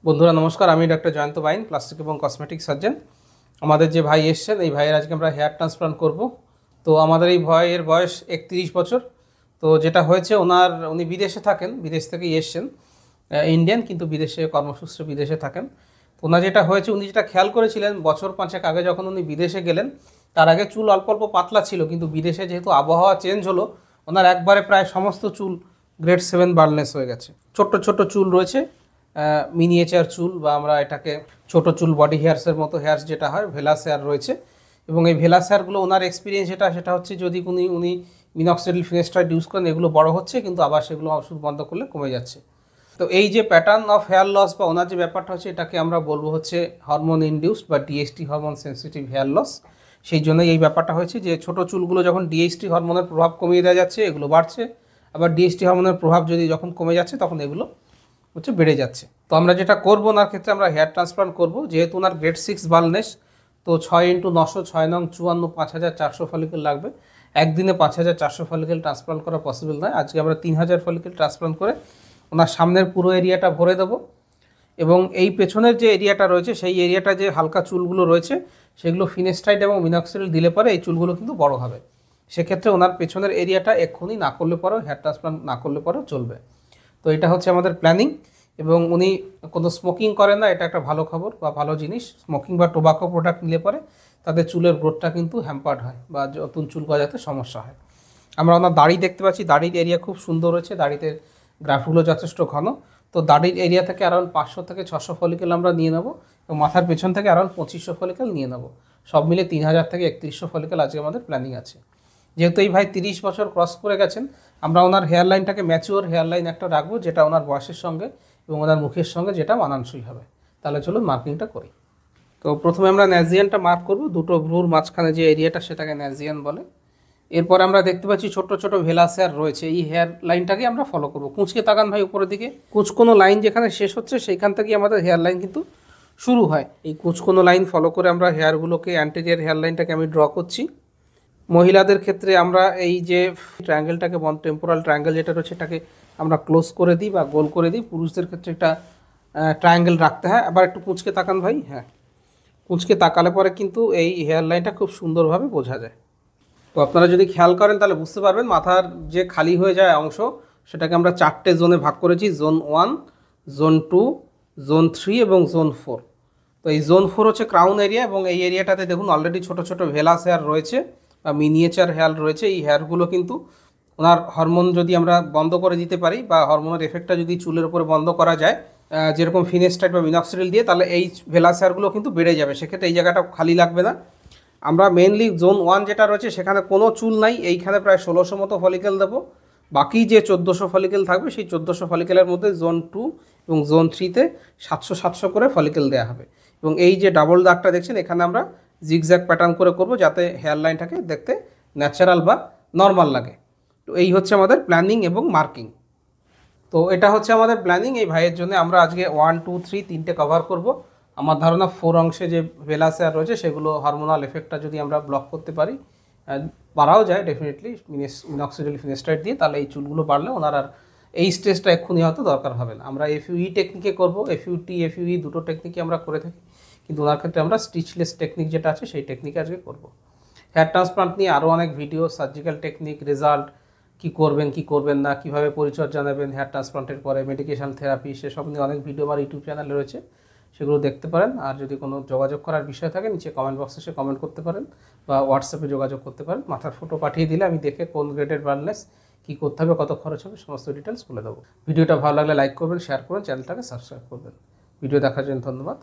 বন্ধুরা নমস্কার, আমি ডক্টর জয়ন্ত বাইন, প্লাস্টিক এবং কসমেটিক সার্জন। আমাদের যে ভাই এসছেন, এই ভাইয়ের আজকে আমরা হেয়ার ট্রান্সপ্লান্ট করব। তো আমাদের এই ভাইয়ের বয়স 31 বছর। তো যেটা হয়েছে, উনি বিদেশে থাকেন, বিদেশ থেকেই এসছেন, ইন্ডিয়ান, কিন্তু বিদেশে কর্মসূত্রে বিদেশে থাকেন। তো ওনার যেটা হয়েছে, উনি যেটা খেয়াল করেছিলেন বছর 5 আগে যখন উনি বিদেশে গেলেন, তার আগে চুল অল্প অল্প পাতলা ছিল, কিন্তু বিদেশে যেহেতু আবহাওয়া চেঞ্জ হলো, ওনার একবারে প্রায় সমস্ত চুল গ্রেড 7 বার্লনেস হয়ে গেছে। ছোট্ট ছোট্ট চুল রয়েছে, মিনিয়েচার চুল, বা আমরা এটাকে ছোট চুল, বডি হেয়ার্সের মতো হেয়ার্স যেটা হয়, ভেলাস হেয়ার রয়েছে। এবং এই ভেলাস হেয়ারগুলো ওনার এক্সপিরিয়েন্স সেটা হচ্ছে, যদি উনি মিনক্সিডিল ফিনেস্ট্রাইড ইউজ করেন, এগুলো বড় হচ্ছে, কিন্তু আবার সেগুলো ওষুধ বন্ধ করলে কমে যাচ্ছে। তো এই যে প্যাটার্ন অফ হেয়ার লস বা ওনার যে ব্যাপারটা হচ্ছে, এটাকে আমরা বলবো হচ্ছে হরমোন ইনডিউসড বা DST, hormone sensitive hair loss. সেই জন্যই এই ব্যাপারটা হয়েছে যে ছোট চুলগুলো যখন ডিএসটি হরমোনের প্রভাব কমিয়ে দেওয়া যাচ্ছে, এগুলো বাড়ছে। আবার ডিএসটি হরমোনের প্রভাব যখন কমে যাচ্ছে, তখন এগুলো বেড়ে যাচ্ছে। তো আমরা যেটা করবো, ওনার ক্ষেত্রে আমরা হেয়ার ট্রান্সপ্লান্ট করবো। যেহেতু ওনার গ্রেড 6 বালনেস, তো 6 × 900 6 নং 54 5400 ফলিকেল লাগবে। একদিনে 5400 ফলিকেল ট্রান্সপ্লান্ট করা পসিবল নয়। আজকে আমরা 3000 ফলিকেল ট্রান্সপ্লান্ট করে ওনার সামনের পুরো এরিয়াটা ভরে দেবো। এবং এই পেছনের যে এরিয়াটা রয়েছে, সেই এরিয়াটা যে হালকা চুলগুলো রয়েছে, সেগুলো ফিনেস্টাইড এবং মিনক্সিডিল দিলে পরে এই চুলগুলো কিন্তু বড় হবে। সেক্ষেত্রে ওনার পেছনের এরিয়াটা এক্ষুনি না করলে পরেও, হেয়ার ট্রান্সপ্লান্ট না করলে পরেও চলবে। তো এটা হচ্ছে আমাদের প্ল্যানিং। এবং উনি কোনো স্মোকিং করেন না, এটা একটা ভালো খবর বা ভালো জিনিস। স্মোকিং বা টোবাকো প্রোডাক্ট নিলে পরে তাদের চুলের গ্রোথটা কিন্তু হ্যাম্পার্ড হয়, বা নতুন চুল গজাতে সমস্যা হয়। আমরা ওনার দাড়ি দেখতে পাচ্ছি, দাড়ির এরিয়া খুব সুন্দর হয়েছে, দাড়িতে গ্রাফগুলো যথেষ্ট ঘন। তো দাড়ির এরিয়া থেকে অ্যারাউন্ড 500 থেকে 600 ফলিকেল আমরা নিয়ে নেবো, এবং মাথার পেছন থেকে অ্যারাউন্ড 2500 ফলিকেল নিয়ে নেবো। সব মিলে 3000 থেকে 3100 ফলিকেল আজকে আমাদের প্ল্যানিং আছে। যেহেতু এই ভাই 30 বছর ক্রস করে গেছেন, আমরা ওনার হেয়ার লাইনটাকে ম্যাচিওর হেয়ার লাইন একটা রাখবো, যেটা ওনার বয়সের সঙ্গে এবং ওনার মুখের সঙ্গে যেটা মানানসই হবে। তাহলে চলুন মার্কিংটা করি। তো প্রথমে আমরা ন্যাজিয়ানটা মার্ক করব, দুটো ভ্রুর মাঝখানে যে এরিয়াটা, সেটাকে ন্যাজিয়ান বলে। এরপর আমরা দেখতে পাচ্ছি ছোট ছোট ভেলাস হেয়ার রয়েছে, এই হেয়ার লাইনটাকে আমরা ফলো করব। কুঁচকে তাকান ভাই উপরের দিকে, কুঁচকোনো লাইন যেখানে শেষ হচ্ছে, সেইখান থেকেই আমাদের হেয়ার লাইন কিন্তু শুরু হয়। এই কুঁচকোনো লাইন ফলো করে আমরা হেয়ারগুলোকে, অ্যান্টেরিয়র হেয়ার লাইনটাকে আমি ড্র করছি। মহিলাদের ক্ষেত্রে আমরা এই যে ট্রায়াঙ্গেলটাকে, টেম্পোরাল ট্রায়াঙ্গেল যেটা রয়েছে, এটাকে আমরা ক্লোজ করে দিই বা গোল করে দিই। পুরুষদের ক্ষেত্রে একটা ট্রায়াঙ্গেল রাখতে হয়। আবার একটু কুঁচকে তাকান ভাই, হ্যাঁ, কুঁচকে তাকালে পরে কিন্তু এই হেয়ার লাইনটা খুব সুন্দরভাবে বোঝা যায়। তো আপনারা যদি খেয়াল করেন তাহলে বুঝতে পারবেন, মাথার যে খালি হয়ে যায় অংশ, সেটাকে আমরা 4টে জোনে ভাগ করেছি। জোন 1, জোন 2, জোন 3 এবং জোন 4। তো এই জোন 4 হচ্ছে ক্রাউন এরিয়া, এবং এই এরিয়াটাতে দেখুন অলরেডি ছোট ছোট ভেলাস হেয়ার রয়েছে বা মিনিয়েচার হেয়ার রয়েছে। এই হেয়ারগুলো কিন্তু ওনার হরমোন যদি আমরা বন্ধ করে দিতে পারি, বা হরমোনের এফেক্টটা যদি চুলের উপরে বন্ধ করা যায়, যেরকম ফিনেস্টাইড বা মিনক্সিডিল দিয়ে, তাহলে এই ভেলাস হেয়ারগুলো কিন্তু বেড়ে যাবে। সেক্ষেত্রে এই জায়গাটা খালি লাগবে না। আমরা মেনলি জোন 1 যেটা রয়েছে, সেখানে কোনো চুল নাই, এইখানে প্রায় 1600 মতো ফলিকেল দেবো। বাকি যে 1400 ফলিকেল থাকবে, সেই 1400 ফলিকেলের মধ্যে জোন 2 এবং জোন 3-তে 700 700 করে ফলিকেল দেওয়া হবে। এবং এই যে ডাবল দাগটা দেখছেন, এখানে আমরা জিগজ্যাগ প্যাটার্ন করে করব, যাতে হেয়ার লাইনটাকে দেখতে ন্যাচারাল বা নর্মাল লাগে। তো এই হচ্ছে আমাদের প্ল্যানিং এবং মার্কিং। তো এটা হচ্ছে আমাদের প্ল্যানিং। এই ভাইয়ের জন্য আমরা আজকে 1 2 3 3টে কভার করব। আমার ধারণা 4 অংশে যে ভেলাস হেয়ার রয়েছে, সেগুলো হরমোনাল এফেক্টটা যদি আমরা ব্লক করতে পারি, পারাও যায় ডেফিনেটলি মিনক্সিডিল ফিনেস্টাইড দিয়ে, তাহলে এই চুলগুলো বাড়লে ওনার আর এই স্টেজটা এক্ষুনি হয়তো দরকার হবে না। আমরা এফইউ টেকনিকে করব, এফইউটি এফইউ দুটো টেকনিকে আমরা করে থাকি, কিন্তু ওনার ক্ষেত্রে আমরা স্টিচলেস টেকনিক যেটা আছে, সেই টেকনিকে আজকে করব। হেয়ার ট্রান্সপ্লান্ট নিয়ে আরও অনেক ভিডিও, সার্জিক্যাল টেকনিক, রেজাল্ট, কী করবেন কী করবেন না, কীভাবে পরিচর্যা নেবেন হেয়ার ট্রান্সপ্লান্টের পরে, মেডিকেশন থেরাপি, সেসব নিয়ে অনেক ভিডিও আমার ইউটিউব চ্যানেলে রয়েছে, সেগুলো দেখতে পারেন। আর যদি কোনো যোগাযোগ করার বিষয় থাকে, নিচে কমেন্ট বক্সে এসে কমেন্ট করতে পারেন, বা হোয়াটসঅ্যাপে যোগাযোগ করতে পারেন। মাথার ফটো পাঠিয়ে দিলে আমি দেখে কোন গ্রেডের বার্নলেস, কী করতে হবে, কত খরচ হবে, সমস্ত ডিটেলস বলে দেবো। ভিডিওটা ভালো লাগলে লাইক করবেন, শেয়ার করবেন, চ্যানেলটাকে সাবস্ক্রাইব করবেন। ভিডিও দেখার জন্য ধন্যবাদ।